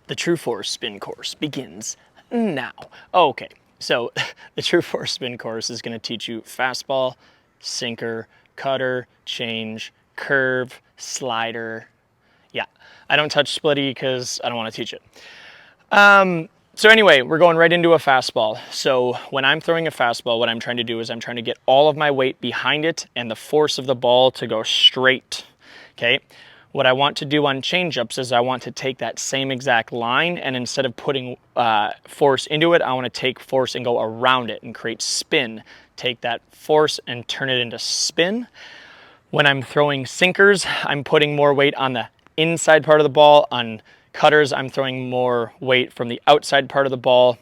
The True Force spin course begins now. Okay, so the True Force spin course is going to teach you fastball, sinker, cutter, change, curve, slider. Yeah, I don't touch splitty because I don't want to teach it. So anyway, we're going right into a fastball. So when I'm throwing a fastball, what I'm trying to do is I'm trying to get all of my weight behind it and the force of the ball to go straight. Okay. What I want to do on changeups is I want to take that same exact line, and instead of putting force into it, I want to take force and go around it and create spin. Take that force and turn it into spin. When I'm throwing sinkers, I'm putting more weight on the inside part of the ball. On cutters, I'm throwing more weight from the outside part of the ball.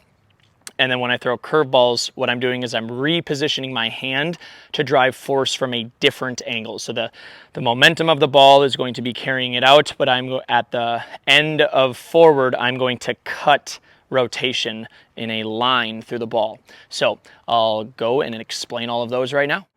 And then when I throw curveballs, what I'm doing is I'm repositioning my hand to drive force from a different angle. So the momentum of the ball is going to be carrying it out, but I'm at the end of forward, I'm going to cut rotation in a line through the ball. So I'll go and explain all of those right now.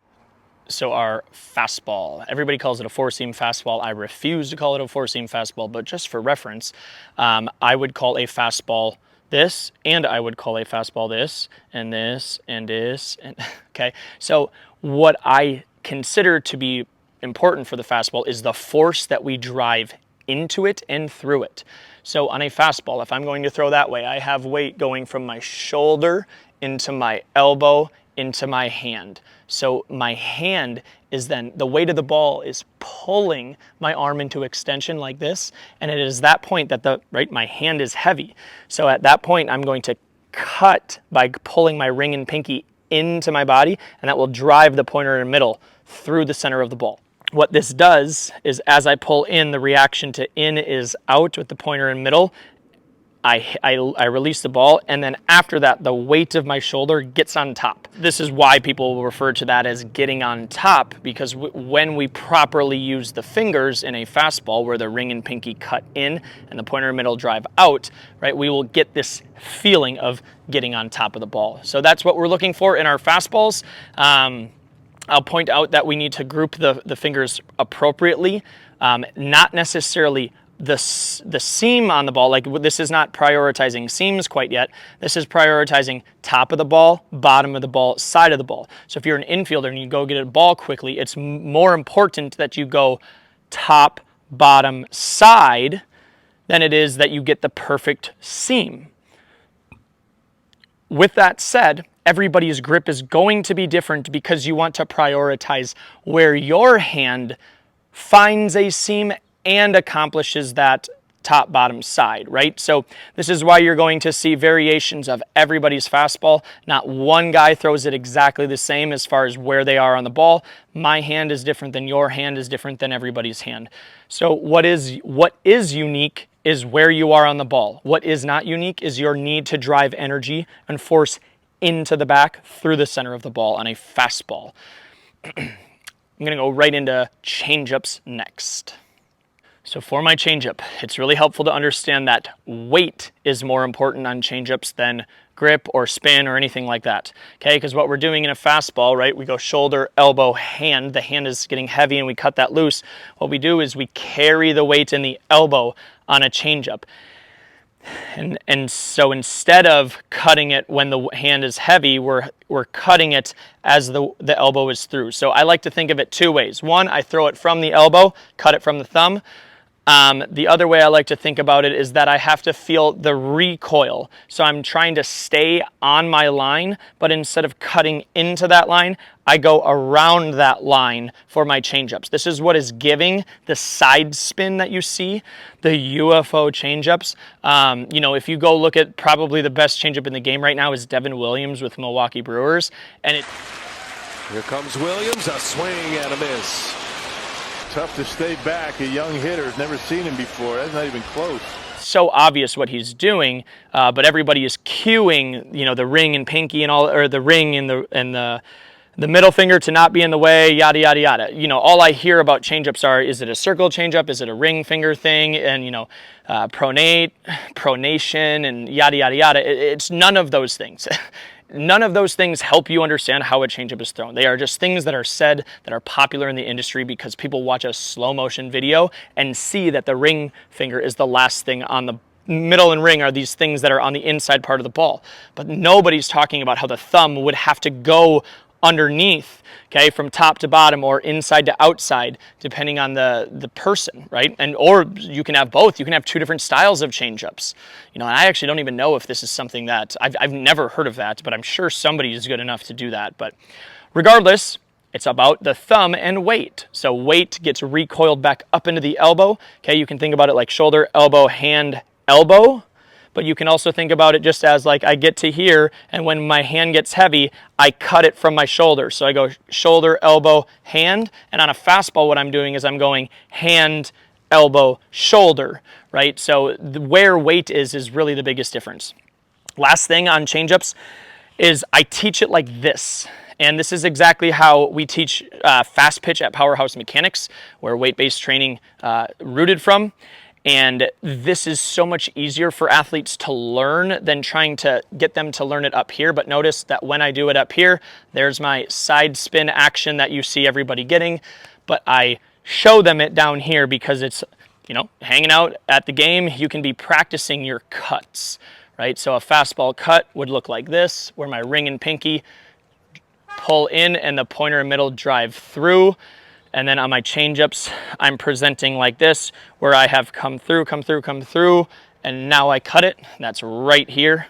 So our fastball, everybody calls it a four-seam fastball. I refuse to call it a four-seam fastball, but just for reference, I would call a fastball this, and I would call a fastball this, and this, and this, and okay. So what I consider to be important for the fastball is the force that we drive into it and through it. So on a fastball, if I'm going to throw that way, I have weight going from my shoulder into my elbow into my hand. So my hand is then, the weight of the ball is pulling my arm into extension like this, and it is that point that my hand is heavy. So at that point, I'm going to cut by pulling my ring and pinky into my body, and that will drive the pointer in the middle through the center of the ball. What this does is as I pull in, the reaction to in is out with the pointer in middle. I release the ball, and then after that, the weight of my shoulder gets on top. This is why people will refer to that as getting on top, because when we properly use the fingers in a fastball where the ring and pinky cut in and the pointer and middle drive out, right, we will get this feeling of getting on top of the ball. So that's what we're looking for in our fastballs. I'll point out that we need to group the fingers appropriately, not necessarily the seam on the ball. Like, this is not prioritizing seams quite yet. This is prioritizing top of the ball, bottom of the ball, side of the ball. So if you're an infielder and you go get a ball quickly, it's more important that you go top, bottom, side than it is that you get the perfect seam. With that said, everybody's grip is going to be different because you want to prioritize where your hand finds a seam and accomplishes that top, bottom, side, right? So this is why you're going to see variations of everybody's fastball. Not one guy throws it exactly the same as far as where they are on the ball. My hand is different than your hand is different than everybody's hand. So what is unique is where you are on the ball. What is not unique is your need to drive energy and force into the back through the center of the ball on a fastball. I'm going to go right into changeups next. So for my changeup, it's really helpful to understand that weight is more important on changeups than grip or spin or anything like that. Okay, because what we're doing in a fastball, right, we go shoulder, elbow, hand. The hand is getting heavy and we cut that loose. What we do is we carry the weight in the elbow on a changeup. And so instead of cutting it when the hand is heavy, we're cutting it as the elbow is through. So I like to think of it two ways. One, I throw it from the elbow, cut it from the thumb. The other way I like to think about it is that I have to feel the recoil. So I'm trying to stay on my line, but instead of cutting into that line, I go around that line for my changeups. This is what is giving the side spin that you see, the UFO changeups. If you go look at probably the best changeup in the game right now is Devin Williams with Milwaukee Brewers. And here comes Williams, a swing and a miss. Tough to stay back. A young hitter has never seen him before. That's not even close. So obvious what he's doing, but everybody is cueing, the ring and pinky and all, or the ring and the middle finger to not be in the way, yada yada yada. All I hear about changeups are: is it a circle changeup? Is it a ring finger thing? And pronate, pronation, and yada yada yada. It's none of those things. None of those things help you understand how a changeup is thrown. They are just things that are said that are popular in the industry because people watch a slow motion video and see that the ring finger is the last thing on middle and ring are these things that are on the inside part of the ball. But nobody's talking about how the thumb would have to go underneath, okay, from top to bottom or inside to outside, depending on the person, right? And or you can have both. You can have two different styles of changeups. You know, and I actually don't even know if this is something that I've never heard of that, but I'm sure somebody is good enough to do that. But regardless, it's about the thumb and weight. So weight gets recoiled back up into the elbow. Okay, you can think about it like shoulder, elbow, hand, elbow. But you can also think about it just as like I get to here, and when my hand gets heavy, I cut it from my shoulder. So I go shoulder, elbow, hand. And on a fastball, what I'm doing is I'm going hand, elbow, shoulder, right? So where weight is really the biggest difference. Last thing on changeups is I teach it like this. And this is exactly how we teach fast pitch at Powerhouse Mechanics, where weight-based training rooted from. And this is so much easier for athletes to learn than trying to get them to learn it up here. But notice that when I do it up here, there's my side spin action that you see everybody getting. But I show them it down here because it's, you know, hanging out at the game, you can be practicing your cuts, right? So a fastball cut would look like this, where my ring and pinky pull in and the pointer and middle drive through. And then on my changeups, I'm presenting like this, where I have come through, and now I cut it. That's right here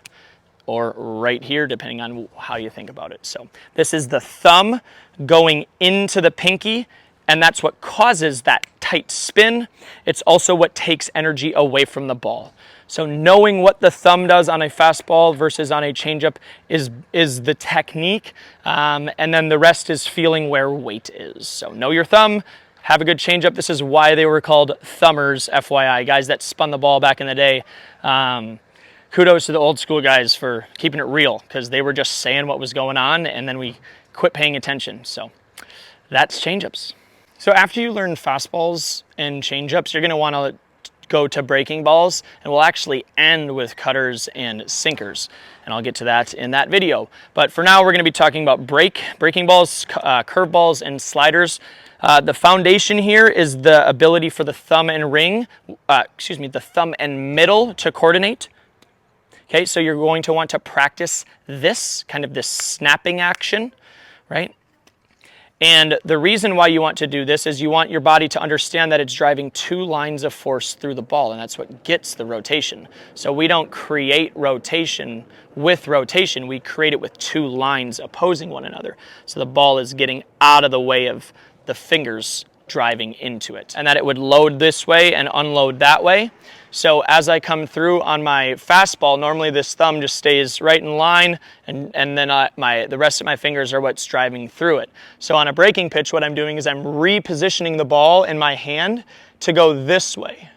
or right here, depending on how you think about it. So this is the thumb going into the pinky, and that's what causes that tight spin. It's also what takes energy away from the ball. So knowing what the thumb does on a fastball versus on a changeup is the technique, and then the rest is feeling where weight is. So know your thumb, have a good changeup. This is why they were called thumbers, FYI, guys that spun the ball back in the day. Kudos to the old school guys for keeping it real, because they were just saying what was going on, and then we quit paying attention. So that's changeups. So after you learn fastballs and changeups, you're going to want to go to breaking balls, and we'll actually end with cutters and sinkers, and I'll get to that in that video. But for now, we're going to be talking about breaking balls, curve balls, and sliders. The foundation here is the ability for the thumb and the thumb and middle to coordinate. Okay, so you're going to want to practice this snapping action, right? And the reason why you want to do this is you want your body to understand that it's driving two lines of force through the ball, and that's what gets the rotation. So we don't create rotation with rotation, we create it with two lines opposing one another. So the ball is getting out of the way of the fingers driving into it, and that it would load this way and unload that way. So as I come through on my fastball, normally this thumb just stays right in line, and then the rest of my fingers are what's driving through it. So on a breaking pitch, what I'm doing is I'm repositioning the ball in my hand to go this way.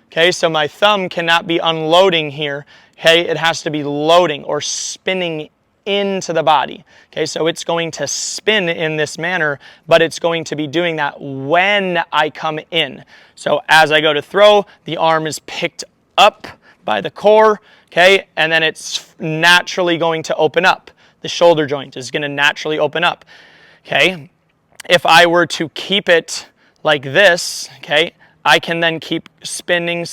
Okay, so my thumb cannot be unloading here. Okay, it has to be loading or spinning into the body. Okay, so it's going to spin in this manner, but it's going to be doing that when I come in. So as I go to throw, the arm is picked up by the core, okay, and then it's naturally going to open up. The shoulder joint is going to naturally open up, okay. If I were to keep it like this, okay, I can then keep spinning,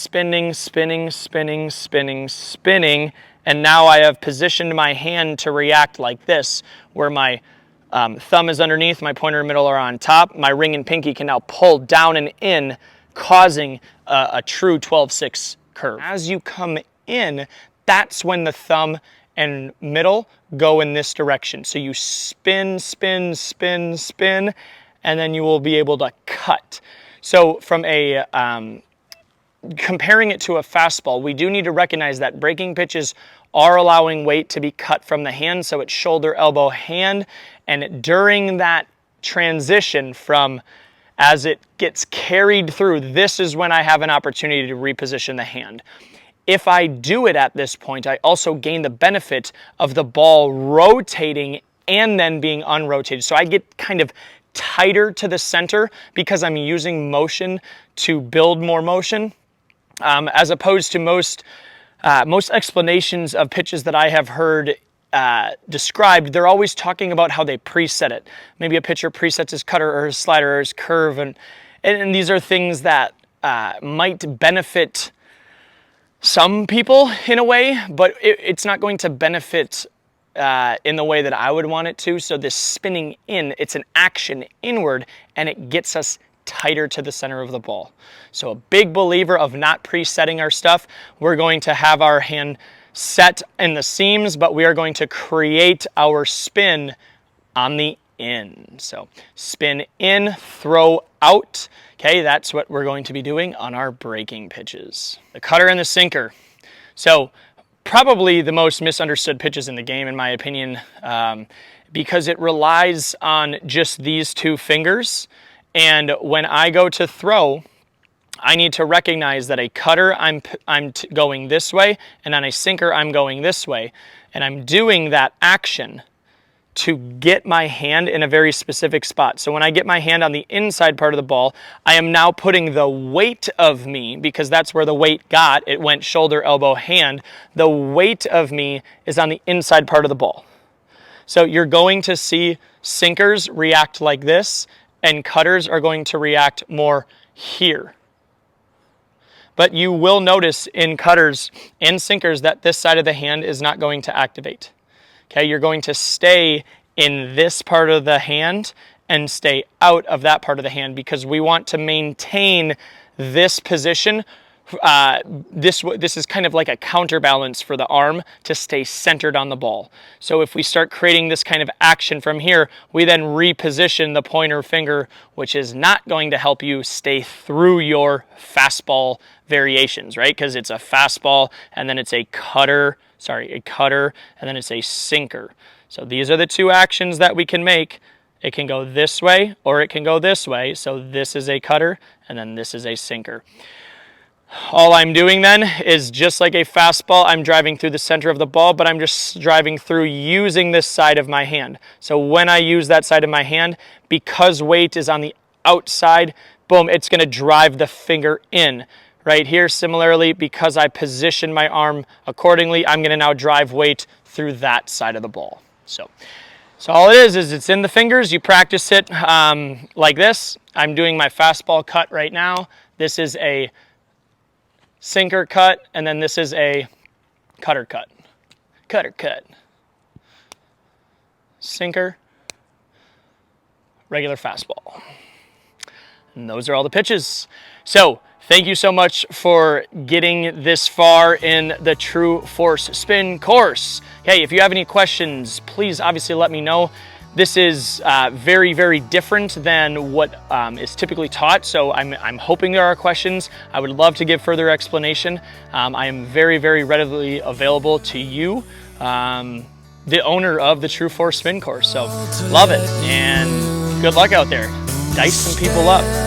and now I have positioned my hand to react like this, where my thumb is underneath, my pointer and middle are on top. My ring and pinky can now pull down and in, causing a true 12-6 curve. As you come in, that's when the thumb and middle go in this direction. So you spin, and then you will be able to cut. So from a comparing it to a fastball, we do need to recognize that breaking pitches are allowing weight to be cut from the hand, so it's shoulder, elbow, hand, and during that transition from as it gets carried through, this is when I have an opportunity to reposition the hand. If I do it at this point, I also gain the benefit of the ball rotating and then being unrotated. So I get kind of tighter to the center because I'm using motion to build more motion. As opposed to most explanations of pitches that I have heard described, they're always talking about how they preset it. Maybe a pitcher presets his cutter or his slider or his curve, and these are things that might benefit some people in a way, but it's not going to benefit in the way that I would want it to. So this spinning in, it's an action inward, and it gets us tighter to the center of the ball. So a big believer of not presetting our stuff. We're going to have our hand set in the seams, but we are going to create our spin on the in. So spin in, throw out. Okay, that's what we're going to be doing on our breaking pitches. The cutter and the sinker. So probably the most misunderstood pitches in the game, in my opinion, because it relies on just these two fingers. And when I go to throw, I need to recognize that a cutter, I'm going this way, and on a sinker, I'm going this way. And I'm doing that action to get my hand in a very specific spot. So when I get my hand on the inside part of the ball, I am now putting the weight of me, because that's where the weight got, it went shoulder, elbow, hand. The weight of me is on the inside part of the ball. So you're going to see sinkers react like this, and cutters are going to react more here. But you will notice in cutters and sinkers that this side of the hand is not going to activate. Okay, you're going to stay in this part of the hand and stay out of that part of the hand, because we want to maintain this position. This is kind of like a counterbalance for the arm to stay centered on the ball. So if we start creating this kind of action from here, we then reposition the pointer finger, which is not going to help you stay through your fastball variations, right? Because it's a fastball, and then it's a cutter, and then it's a sinker. So these are the two actions that we can make. It can go this way or it can go this way. So this is a cutter, and then this is a sinker. All I'm doing then is just like a fastball, I'm driving through the center of the ball, but I'm just driving through using this side of my hand. So when I use that side of my hand, because weight is on the outside, boom, it's going to drive the finger in. Right here, similarly, because I position my arm accordingly, I'm going to now drive weight through that side of the ball. So all it is it's in the fingers. You practice it like this. I'm doing my fastball cut right now. This is a sinker cut, and then this is a cutter cut. Cutter cut. Sinker. Regular fastball. And those are all the pitches. So thank you so much for getting this far in the True Force Spin course. Hey, if you have any questions, please obviously let me know. This is very, very different than what is typically taught, so I'm hoping there are questions. I would love to give further explanation. I am very, very readily available to you, the owner of the True Force Spin course. So love it, and good luck out there. Dice some people up.